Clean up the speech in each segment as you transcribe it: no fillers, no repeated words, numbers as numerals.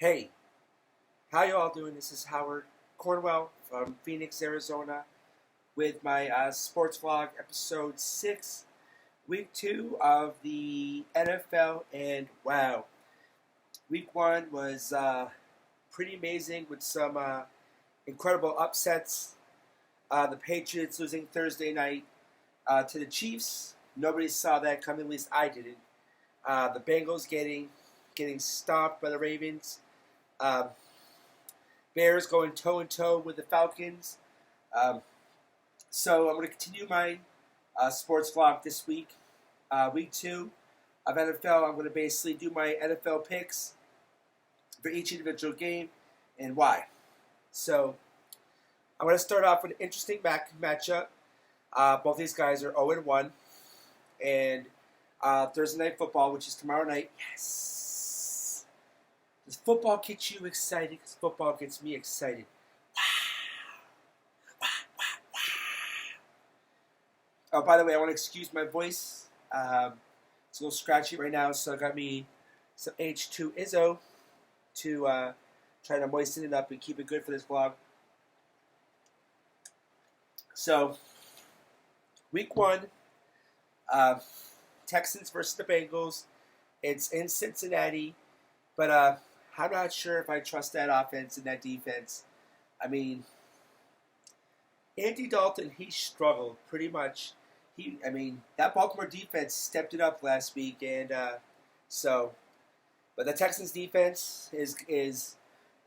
Hey, how you all doing? This is Howard Cornwell from Phoenix, Arizona, with my sports vlog episode 6, week 2 of the NFL. And wow, week 1 was pretty amazing with some incredible upsets. The Patriots losing Thursday night to the Chiefs. Nobody saw that coming, at least I didn't. The Bengals getting stomped by the Ravens. Um, Bears going toe-and-toe with the Falcons. So I'm going to continue my sports vlog this week. Week 2 of NFL, I'm going to basically do my NFL picks for each individual game and why. So I'm going to start off with an interesting matchup. Both these guys are 0-1. And Thursday Night Football, which is tomorrow night. Yes! Does football get you excited? Because football gets me excited. Wow! Wow, wow, wow. Oh, by the way, I want to excuse my voice. It's a little scratchy right now, so I got me some H2Izzo to try to moisten it up and keep it good for this vlog. So, week 1, Texans versus the Bengals. It's in Cincinnati, but I'm not sure if I trust that offense and that defense. I mean, Andy Dalton, he struggled pretty much. That Baltimore defense stepped it up last week, and but the Texans defense is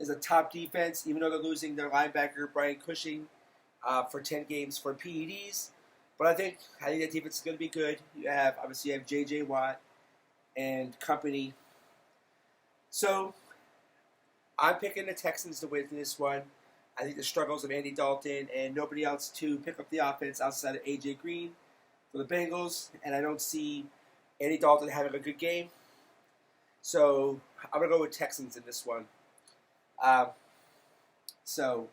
a top defense, even though they're losing their linebacker Brian Cushing for 10 games for PEDs. But I think that defense is going to be good. You have J.J. Watt and company. So I'm picking the Texans to win this one. I think the struggles of Andy Dalton and nobody else to pick up the offense outside of A.J. Green for the Bengals. And I don't see Andy Dalton having a good game. So I'm going to go with Texans in this one. So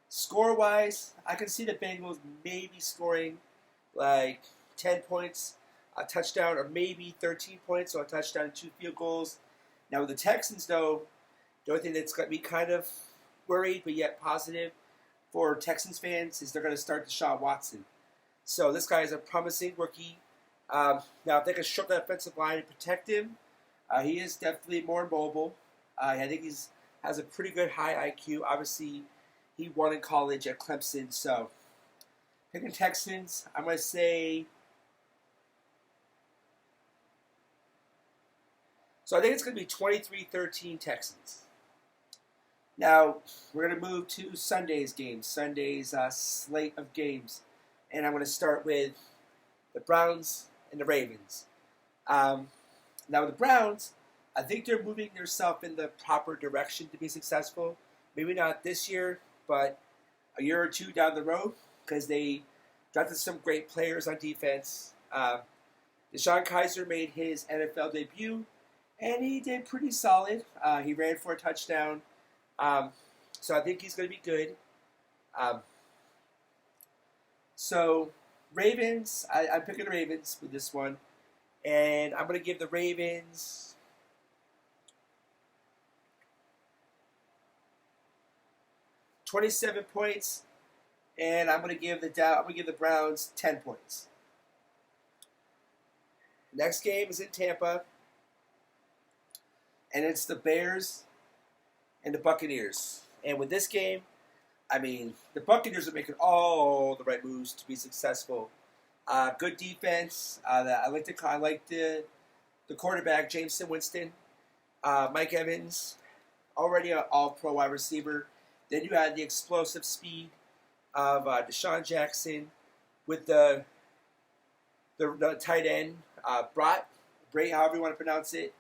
score-wise, I can see the Bengals maybe scoring like 10 points, a touchdown, or maybe 13 points, so a touchdown and 2 field goals. Now with the Texans, though, the only thing that's got me kind of worried, but yet positive for Texans fans is they're going to start Deshaun Watson. So this guy is a promising rookie. Now if they can short that offensive line and protect him, he is definitely more mobile. I think has a pretty good high IQ. Obviously, he won in college at Clemson, so picking Texans, I'm going to say. So I think it's going to be 23-13 Texans. Now, we're going to move to Sunday's games, Sunday's slate of games. And I'm going to start with the Browns and the Ravens. Now, with the Browns, I think they're moving themselves in the proper direction to be successful. Maybe not this year, but a year or two down the road, because they drafted some great players on defense. Deshaun Kaiser made his NFL debut, and he did pretty solid. He ran for a touchdown, so I think he's going to be good. So Ravens, I'm picking the Ravens with this one, and I'm going to give the Ravens 27 points, and I'm going to give the Browns 10 points. Next game is in Tampa, and it's the Bears and the Buccaneers. And with this game, the Buccaneers are making all the right moves to be successful. Good defense. I like the quarterback, Jameson Winston. Mike Evans, already an all-pro wide receiver. Then you had the explosive speed of Deshaun Jackson with the tight end, Bray, however you want to pronounce it.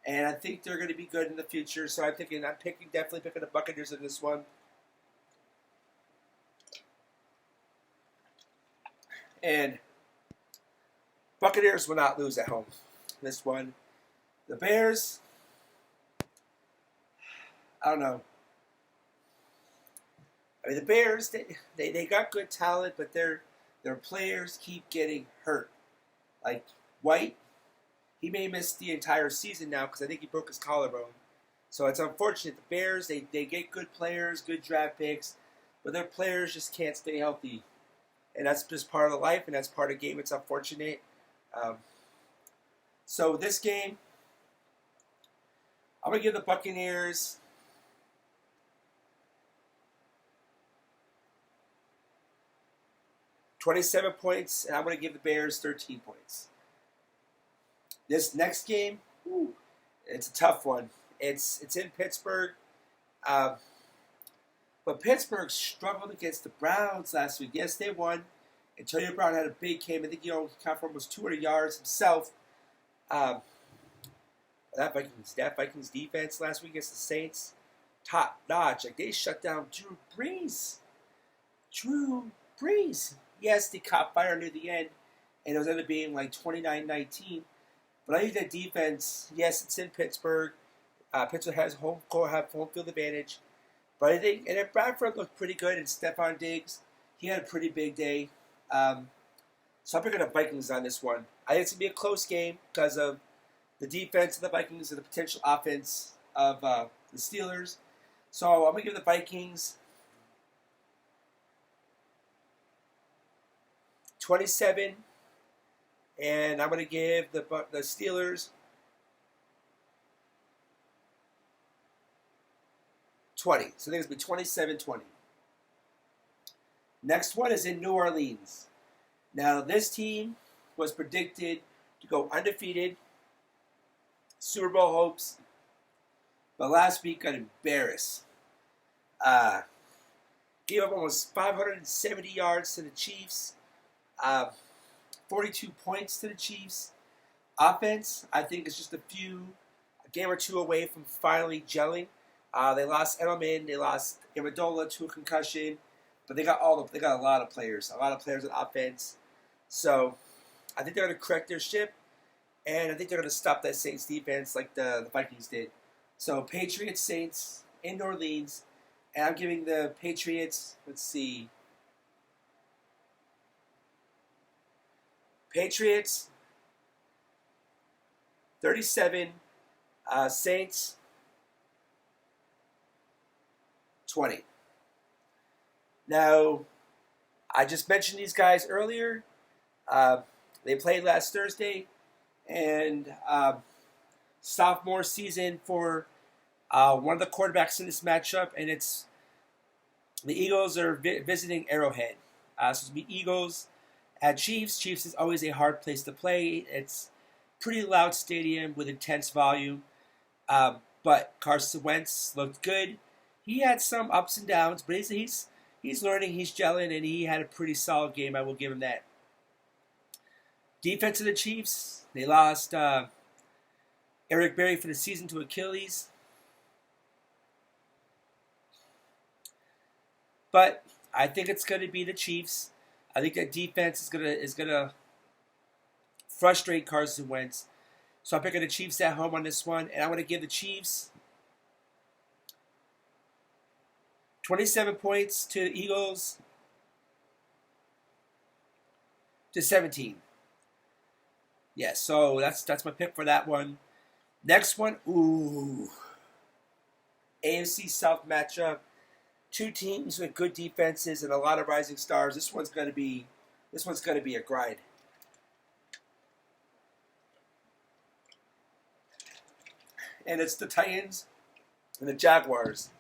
And I think they're going to be good in the future. So I'm definitely picking the Buccaneers in this one. And Buccaneers will not lose at home. This one. The Bears, I don't know. The Bears, they got good talent, but their players keep getting hurt. Like White, he may miss the entire season now because I think he broke his collarbone. So it's unfortunate. The Bears, they get good players, good draft picks, but their players just can't stay healthy. And that's just part of the life, and that's part of the game. It's unfortunate. Um, so this game, I'm going to give the Buccaneers 27 points, and I'm going to give the Bears 13 points. This next game, it's a tough one. It's in Pittsburgh. But Pittsburgh struggled against the Browns last week. Yes, they won. Antonio Brown had a big game. I think he got for almost 200 yards himself. That Vikings defense last week against the Saints, top notch. Like, they shut down Drew Brees. Yes, they caught fire near the end, and it was ended up being like 29-19. But I think that defense, yes, it's in Pittsburgh. Pittsburgh has home field advantage. But I think, and if Bradford looked pretty good, and Stephon Diggs, he had a pretty big day. So I'm picking the Vikings on this one. I think it's going to be a close game because of the defense of the Vikings and the potential offense of the Steelers. So I'm going to give the Vikings 27, and I'm going to give the Steelers 20. So I think it's going to be 27-20. Next one is in New Orleans. Now, this team was predicted to go undefeated, Super Bowl hopes, but last week got embarrassed. Gave up almost 570 yards to the Chiefs, 42 points to the Chiefs. Offense, I think, is just a game or two away from finally gelling. They lost Edelman, they lost Amendola to a concussion, but they got a lot of players on offense. So I think they're going to correct their ship, and I think they're going to stop that Saints defense like the Vikings did. So Patriots, Saints in New Orleans, and I'm giving the Patriots, Patriots 37, Saints 20. Now, I just mentioned these guys earlier. They played last Thursday, and sophomore season for one of the quarterbacks in this matchup, and it's the Eagles are visiting Arrowhead. So it's going to be Eagles at Chiefs. Chiefs is always a hard place to play. It's pretty loud stadium with intense volume, but Carson Wentz looked good. He had some ups and downs, but he's learning, he's gelling, and he had a pretty solid game. I will give him that. Defense of the Chiefs, they lost Eric Berry for the season to Achilles. But I think it's going to be the Chiefs. I think that defense is gonna frustrate Carson Wentz. So I'm picking the Chiefs at home on this one, and I'm going to give the Chiefs 27 points to the Eagles to 17. Yes, so that's my pick for that one. Next one, AFC South matchup. Two teams with good defenses and a lot of rising stars. This one's gonna be a grind. And it's the Titans and the Jaguars.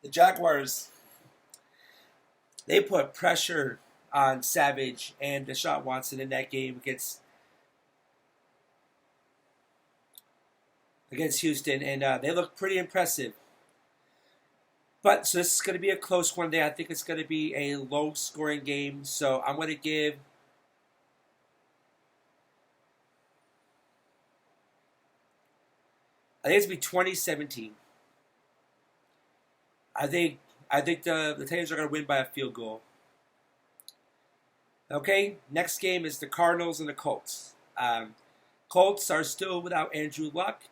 The Jaguars, they put pressure on Savage and Deshaun Watson in that game against Houston, and they look pretty impressive. But so this is going to be a close one day. I think it's going to be a low-scoring game. So I'm going to give I think it's going to be 2017. I think the Titans are going to win by a field goal. Okay, next game is the Cardinals and the Colts. Colts are still without Andrew Luck.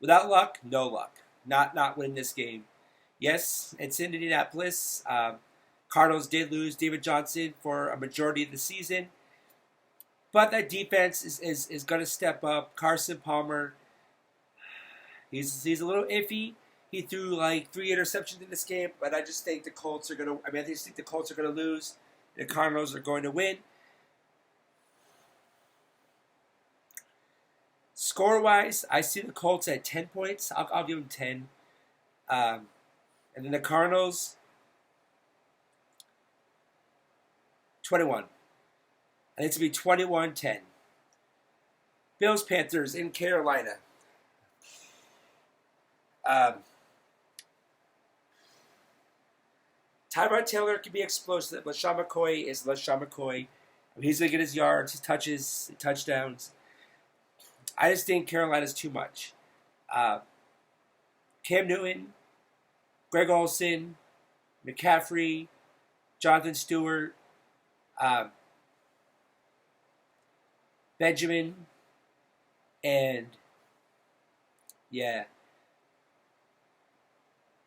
Without luck, no luck. Not winning this game. Yes, it's in Indianapolis. Cardinals did lose David Johnson for a majority of the season. But that defense is going to step up. Carson Palmer, He's a little iffy. He threw like 3 interceptions in this game, but I just think the Colts are gonna. I just think the Colts are gonna lose. The Cardinals are going to win. Score-wise, I see the Colts at 10 points. I'll give them 10. And then the Cardinals, 21. And it's going to be 21-10. Bills, Panthers in Carolina. Tyrod Taylor can be explosive. LaShawn McCoy is LaShawn McCoy. He's going to get his yards, his touches, touchdowns. I just think Carolina's too much. Cam Newton, Greg Olsen, McCaffrey, Jonathan Stewart, Benjamin, and yeah.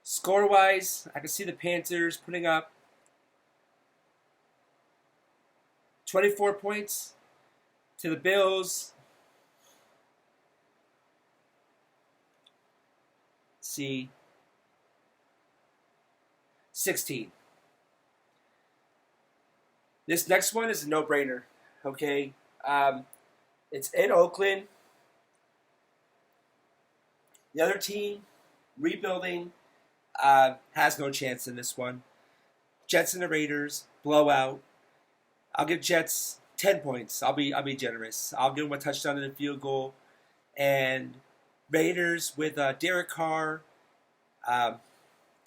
Score-wise, I can see the Panthers putting up 24 points to the Bills. See, 16. This next one is a no-brainer, okay? It's in Oakland. The other team, rebuilding, has no chance in this one. Jets and the Raiders, blowout. I'll give Jets 10 points. I'll be generous. I'll give them a touchdown and a field goal. And Raiders with Derek Carr,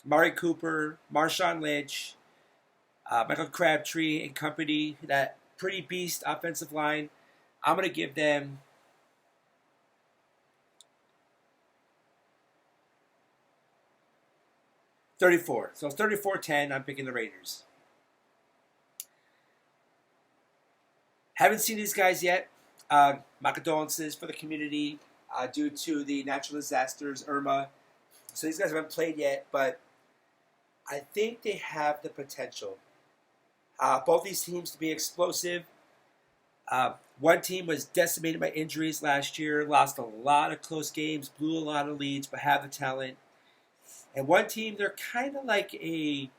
Mari Cooper, Marshawn Lynch, Michael Crabtree and company, that pretty beast offensive line. I'm going to give them 34. So 34-10, I'm picking the Raiders. Haven't seen these guys yet. My condolences for the community due to the natural disasters, Irma. So these guys haven't played yet, but I think they have the potential. Both these teams to be explosive. One team was decimated by injuries last year, lost a lot of close games, blew a lot of leads, but have the talent. And one team, they're kind of like a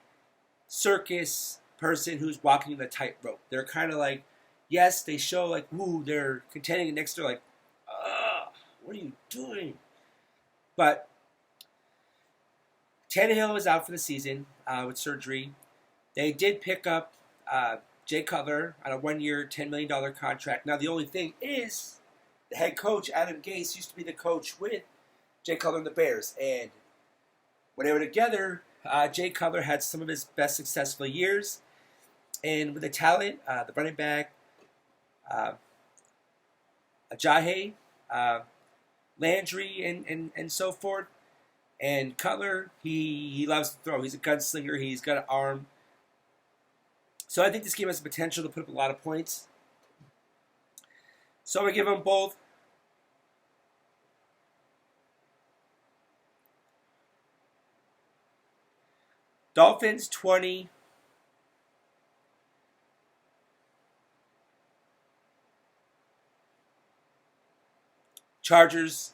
circus person who's walking the tightrope. They're kind of like, yes, they show like, ooh, they're contending, and next they're like, what are you doing? But Tannehill is out for the season with surgery. They did pick up Jay Cutler on a 1-year, $10 million contract. Now, the only thing is, the head coach, Adam Gase, used to be the coach with Jay Cutler and the Bears. And when they were together, Jay Cutler had some of his best successful years. And with the talent, the running back, Ajayi, Landry, and so forth. And Cutler, he loves to throw. He's a gunslinger. He's got an arm. So I think this game has the potential to put up a lot of points. So I'm going to give them both Dolphins 20, Chargers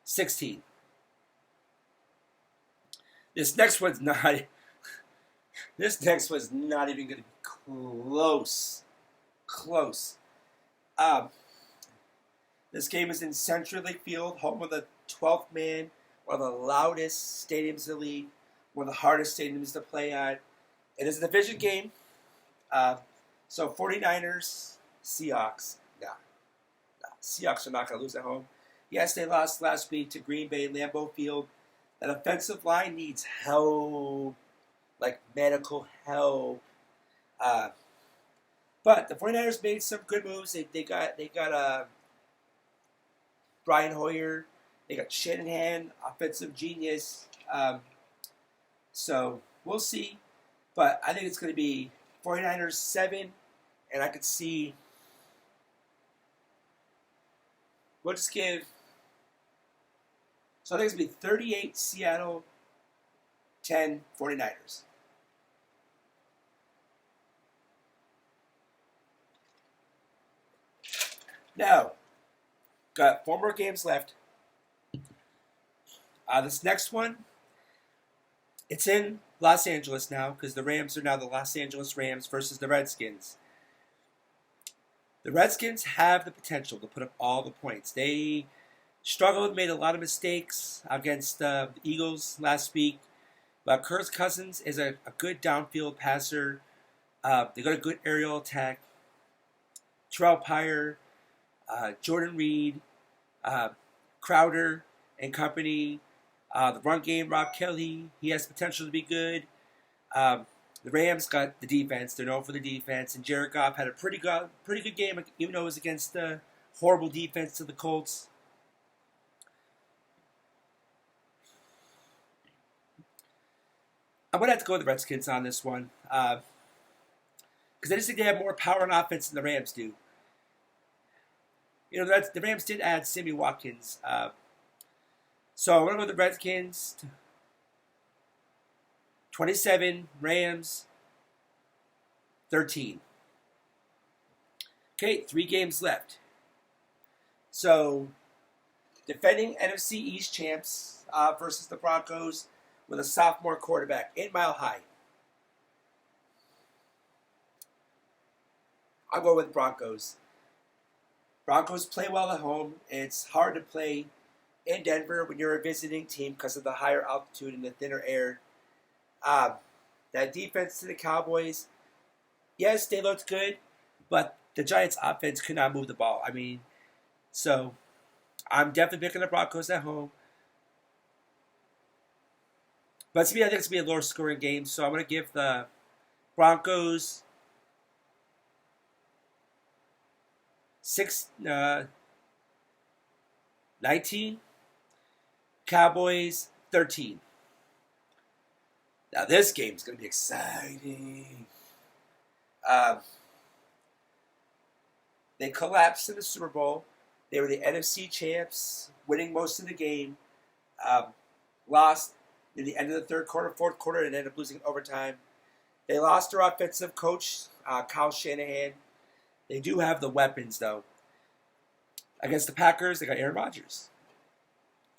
16. This next one's not even going to be close. This game is in Central Lake Field, home of the 12th man, one of the loudest stadiums in the league, one of the hardest stadiums to play at. It is a division game. So 49ers, Seahawks. No. Seahawks are not going to lose at home. Yes, they lost last week to Green Bay, Lambeau Field. That offensive line needs help, like medical help. But the 49ers made some good moves. They got Brian Hoyer. They got Shanahan, offensive genius. So we'll see. But I think it's going to be 49ers 7. And I could see, we'll just give, so I think it's going to be 38 Seattle, 10 49ers. Now, got 4 more games left. This next one, it's in Los Angeles now because the Rams are now the Los Angeles Rams versus the Redskins. The Redskins have the potential to put up all the points. They struggled, made a lot of mistakes against the Eagles last week. But Kirk Cousins is a good downfield passer. They got a good aerial attack. Terrell Pryor, Jordan Reed, Crowder and company. The run game, Rob Kelly, he has potential to be good. The Rams got the defense. They're known for the defense. And Jared Goff had a pretty good game, even though it was against the horrible defense of the Colts. I'm going to have to go with the Redskins on this one. Because I just think they have more power and offense than the Rams do. You know, the Rams did add Sammy Watkins. So I'm going to go with the Redskins. 27, Rams, 13. Okay, 3 games left. So, defending NFC East champs versus the Broncos with a sophomore quarterback in Mile High. I'll go with Broncos. Broncos play well at home. It's hard to play in Denver when you're a visiting team because of the higher altitude and the thinner air. That defense to the Cowboys, yes, they looked good, but the Giants' offense could not move the ball. I mean, so I'm definitely picking the Broncos at home. But to me, I think it's going to be a lower scoring game, so I'm going to give the Broncos 19, Cowboys 13. Now this game is going to be exciting. They collapsed in the Super Bowl. They were the NFC champs, winning most of the game. Lost in the end of the third quarter, fourth quarter, and ended up losing in overtime. They lost their offensive coach, Kyle Shanahan. They do have the weapons, though. Against the Packers, they got Aaron Rodgers.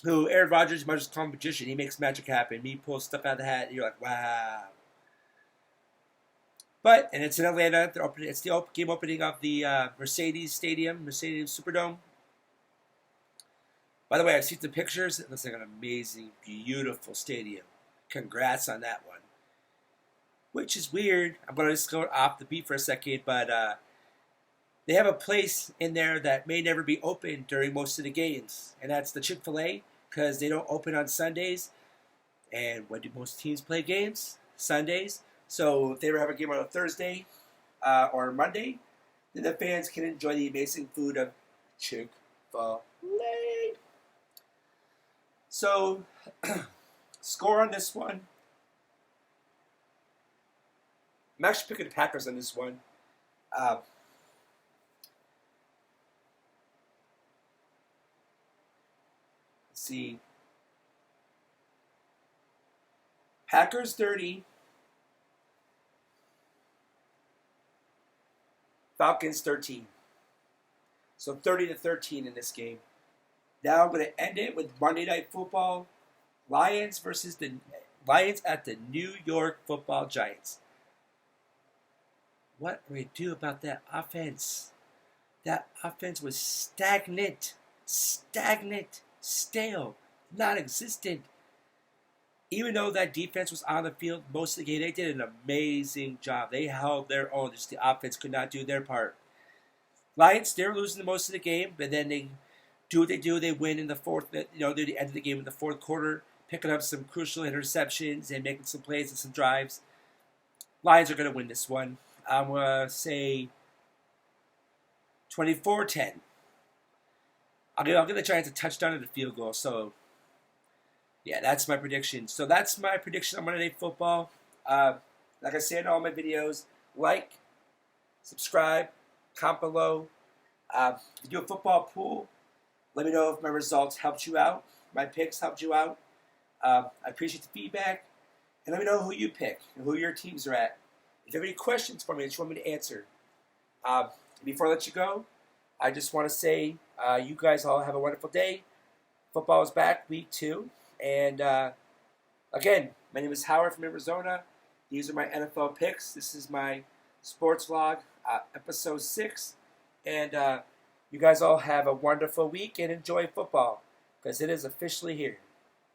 Aaron Rodgers, you might just call him a magician. He makes magic happen. He pulls stuff out of the hat, and you're like, wow. But, and it's in Atlanta. It's the game opening of the Mercedes Superdome. By the way, I've seen the pictures. It looks like an amazing, beautiful stadium. Congrats on that one. Which is weird. I'm going to just go off the beat for a second, but they have a place in there that may never be open during most of the games, and that's the Chick-fil-A, because they don't open on Sundays. And when do most teams play games? Sundays. So if they ever have a game on a Thursday or a Monday, then the fans can enjoy the amazing food of Chick-fil-A. So, score on this one. I'm actually picking the Packers on this one. Let's see. Packers 30. Falcons 13. So 30-13 in this game. Now I'm going to end it with Monday Night Football. Lions at the New York Football Giants. What do we do about that offense? That offense was stagnant, stale, non-existent. Even though that defense was on the field most of the game, they did an amazing job. They held their own. Just the offense could not do their part. Lions, they were losing most of the game, but then they do what they do. They win in the fourth, near the end of the game in the fourth quarter, picking up some crucial interceptions and making some plays and some drives. Lions are going to win this one. I'm going to say 24-10. I'll give the Giants a touchdown and a field goal. So, yeah, that's my prediction. So that's my prediction on Monday Night Football. Like I say in all my videos, like, subscribe, comment below. If you do a football pool, let me know if my results helped you out, my picks helped you out. I appreciate the feedback. And let me know who you pick and who your teams are at. If you have any questions for me that you want me to answer, before I let you go, I just want to say you guys all have a wonderful day. Football is back, week 2. And again, my name is Howard from Arizona. These are my NFL picks. This is my sports vlog, episode 6. And you guys all have a wonderful week and enjoy football because it is officially here.